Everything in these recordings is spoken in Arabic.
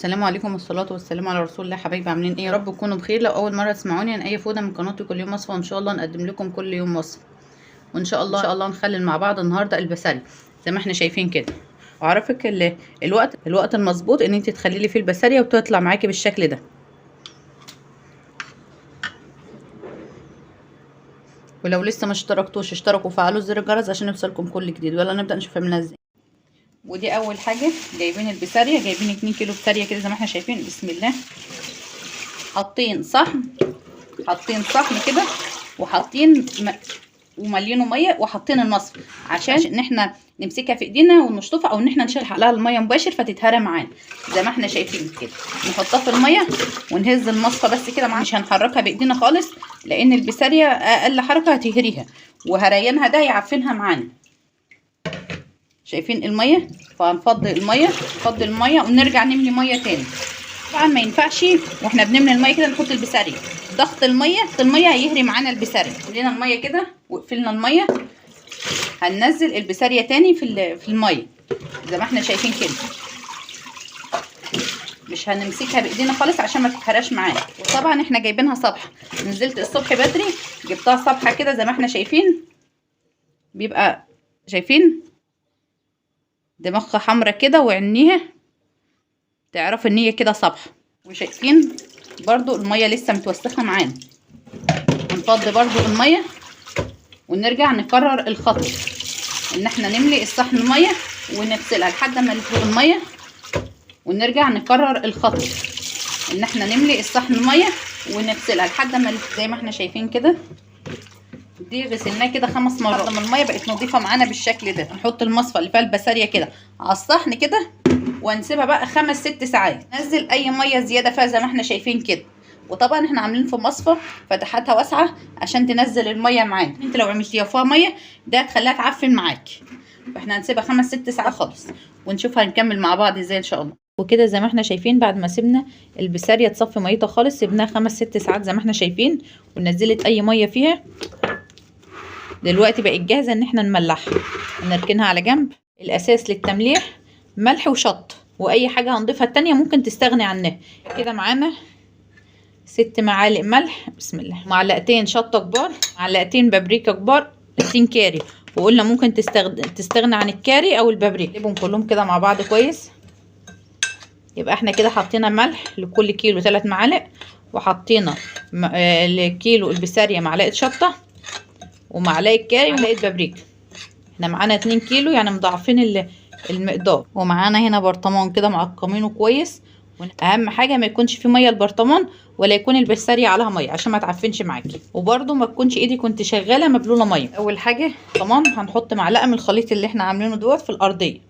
السلام عليكم والصلاة والسلام على رسول الله. حبايبي عاملين ايه؟ يا رب تكونوا بخير. لو اول مرة تسمعوني انا اي فودة من قناتي كل يوم وصفة، وان شاء الله نقدم لكم كل يوم وصفة، وان شاء الله نخلل مع بعض النهارده البسارية زي ما احنا شايفين كده. واعرفك الوقت المظبوط ان انت تخلي فيه البسارية وتطلع معاكي بالشكل ده. ولو لسه ما اشتركتوش اشتركوا وفعلوا زر الجرس عشان يوصلكم كل جديد. ويلا نبدأ نشوف عملنا ازاي. ودي اول حاجة جايبين البسارية، جايبين 2 كيلو بسارية كده زي ما احنا شايفين. بسم الله. حاطين صحن كده، وحاطين وملينه ميه، وحاطين المصفى عشان ان احنا نمسكها في ايدينا ونشطفها، او ان احنا نشيل عليها الميه مباشر فتتهرى معانا زي ما احنا شايفين كده. نحطها في الميه ونهز المصفى بس كده معانا، مش هنحركها بايدينا خالص لان البساريه اقل حركه هتهريها، وهريانها ده يعفنها معانا. شايفين الميه؟ فهنفضي الميه ونرجع نملي ميه تاني. طبعا ما ينفعش واحنا بنملي الميه كده نحط البساريه، ضغط الميه هيهري معانا البساريه. خلينا الميه كده وقفلنا الميه، هننزل البساريه تاني في الميه زي ما احنا شايفين كده. مش هنمسكها بايدينا خالص عشان ما تتهراش معانا. وطبعا احنا جايبينها صبحه، نزلت الصبح بدري جبتها صبحه كده زي ما احنا شايفين. بيبقى شايفين دماغها حمرا كده وعينيها تعرف ان هي كده صبحه. وشايفين برضو الميه لسه متوسخه معانا. هنفضي برضو الميه ونرجع نكرر الخطوه ان احنا نملي الصحن ميه ونغسلها لحد ما نفرغ الميه، ونرجع نكرر الخطوه ان احنا نملي الصحن ميه ونغسلها لحد ما زي ما احنا شايفين كده. دي غسلناها كده 5 مرات لما الميه بقت نظيفه معانا بالشكل ده. نحط المصفى اللي فيها البساريه كده على الصحن كده ونسيبها بقى 5-6 ساعات. ننزل اي ميه زياده فيها زي ما احنا شايفين كده. وطبعا احنا عاملين في مصفى فتحاتها واسعه عشان تنزل الميه معانا. انت لو عملتيها فيها ميه ده هتخليها تعفن معاكي، فاحنا هنسيبها 5-6 ساعات خالص ونشوف هنكمل مع بعض ازاي ان شاء الله. وكده زي ما احنا شايفين بعد ما سيبنا البساريه تصفي ميتها خالص، سيبناها 5-6 ساعات زي ما احنا شايفين، ونزلت اي ميه فيها. دلوقتي بقت جاهزه ان احنا نملحها ونركنها على جنب. الاساس للتمليح ملح وشط، واي حاجه هنضيفها التانية ممكن تستغني عنها. كده معانا 6 معالق ملح، بسم الله، معلقتين شطه كبار، معلقتين بابريكا كبار، 2 كاري. وقلنا ممكن تستغني عن الكاري او البابريكا. نقلبهم كلهم كده مع بعض كويس. يبقى احنا كده حطينا ملح لكل كيلو 3 معالق، وحطينا لكيلو البسارية معلقه شطه، ومعلقه كاري، ومعلقه بابريكا. احنا معانا 2 كيلو يعني مضاعفين المقدار. ومعانا هنا برطمان كده معقمينه كويس. اهم حاجه ما يكونش فيه ميه البرطمان، ولا يكون البسارية عليها ميه عشان ما تعفنش معاكي. وبرده ما تكونش ايدك وانت شغاله مبلوله ميه. اول حاجه طبعا هنحط معلقه من الخليط اللي احنا عاملينه دوت في الارضيه.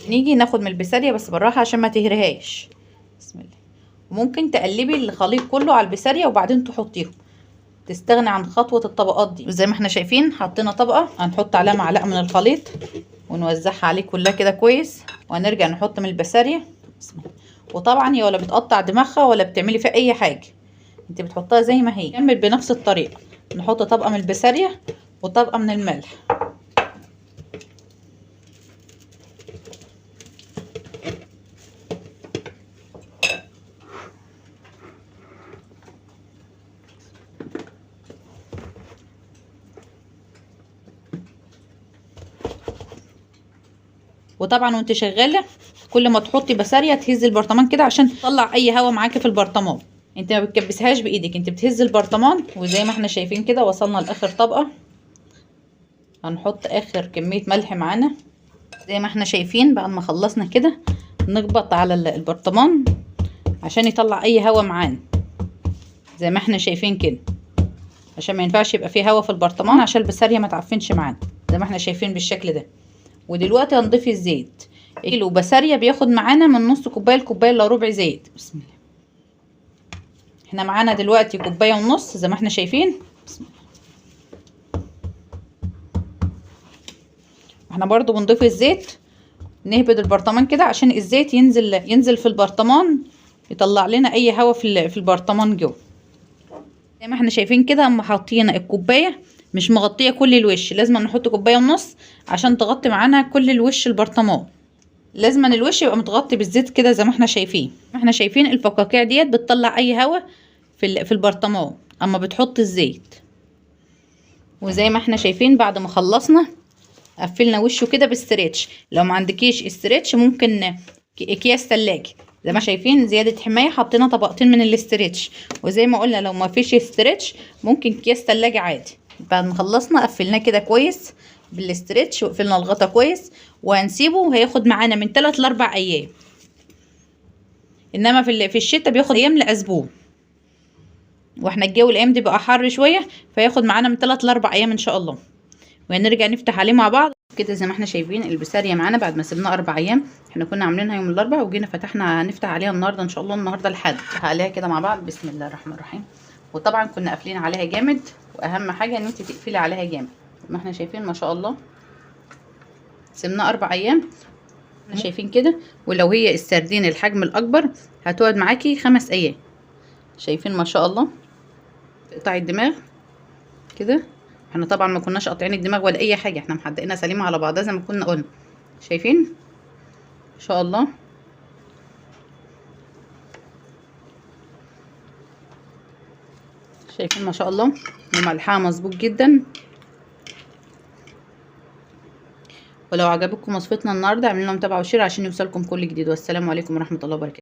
نيجي ناخد من البسارية بس بالراحه عشان ما تهرهاش. بسم الله. وممكن تقلبي الخليط كله على البسارية وبعدين تحطيهم، تستغني عن خطوه الطبقات دي. زي ما احنا شايفين حطينا طبقه، هنحط عليها معلقه من الخليط ونوزعها عليه كلها كده كويس، وهنرجع نحط من البسارية. بسم الله. وطبعا هي ولا بتقطع دماغها ولا بتعملي فيها اي حاجه، انت بتحطها زي ما هي. نكمل بنفس الطريقه، نحط طبقه من البسارية وطبقه من الملح. وطبعا وانت شغاله كل ما تحطي بسارية تهزي البرطمان كده عشان تطلع اي هوا معاكي في البرطمان. انت ما بتكبسهاش بايدك، انت بتهزي البرطمان. وزي ما احنا شايفين كده وصلنا لاخر طبقه. هنحط اخر كميه ملح معانا زي ما احنا شايفين. بعد ما خلصنا كده نخبط على البرطمان عشان يطلع اي هوا معانا زي ما احنا شايفين كده، عشان ما ينفعش يبقى فيه هوا في البرطمان عشان البسارية ما تعفنش معانا زي ما احنا شايفين بالشكل ده. ودلوقتي هنضيف الزيت. كيلو بسارية بياخد معانا من نص كوبايه لكوبايه الا ربع زيت. بسم الله. احنا معانا دلوقتي كوبايه ونص زي ما احنا شايفين. بسم الله. احنا برضو بنضيف الزيت، نهبد البرطمان كده عشان الزيت ينزل في البرطمان، يطلع لنا اي هوا في البرطمان جوه. زي ما احنا شايفين كده اما حاطين الكوبايه مش مغطيه كل الوش، لازم نحط كوبايه ونص عشان تغطي معانا كل الوش البرطمان. لازم الوش يبقى متغطي بالزيت كده زي ما احنا شايفين. احنا شايفين الفقاقيع ديت بتطلع اي هواء في البرطمان اما بتحط الزيت. وزي ما احنا شايفين بعد ما خلصنا قفلنا وشه كده باستريتش. لو ما عندكيش استريتش ممكن اكياس تلاجة. زي ما شايفين زيادة حماية حطينا طبقتين من الاستريتش. وزي ما قلنا لو ما فيش استريتش ممكن اكياس تلاجة عادي. بعد ما خلصنا قفلناه كده كويس بالاستريتش وقفلنا الغطا كويس، وهنسيبه هياخد معانا من 3 ل 4 ايام. انما في الشتاء بياخد ايام لاسبوع، واحنا الجو الايام دي بقى حر شويه، فياخد معانا من 3 ل 4 ايام ان شاء الله. وهنرجع نفتح عليه مع بعض كده. زي ما احنا شايفين البسارية معانا بعد ما سيبناها 4 ايام. احنا كنا عاملينها يوم الاربعاء وجينا فتحنا هنفتح عليها النهارده ان شاء الله. النهارده الحد عليها كده مع بعض. بسم الله الرحمن الرحيم. وطبعا كنا قافلين عليها جامد، واهم حاجه ان انت تقفلي عليها جامد. زي ما احنا شايفين ما شاء الله سيبناها 4 ايام. احنا شايفين كده. ولو هي السردين الحجم الاكبر هتقعد معاكي 5 ايام. شايفين ما شاء الله. تقطعي الدماغ كده. احنا طبعا ما كناش قاطعين الدماغ ولا اي حاجه، احنا محدقينها سليمه على بعضها زي ما كنا قلنا. شايفين ما شاء الله. شايفين ما شاء الله وملحها مظبوط جدا. ولو عجبتكم وصفتنا النهارده اعملوا لنا متابعه وشير عشان يوصلكم كل جديد. والسلام عليكم ورحمه الله وبركاته.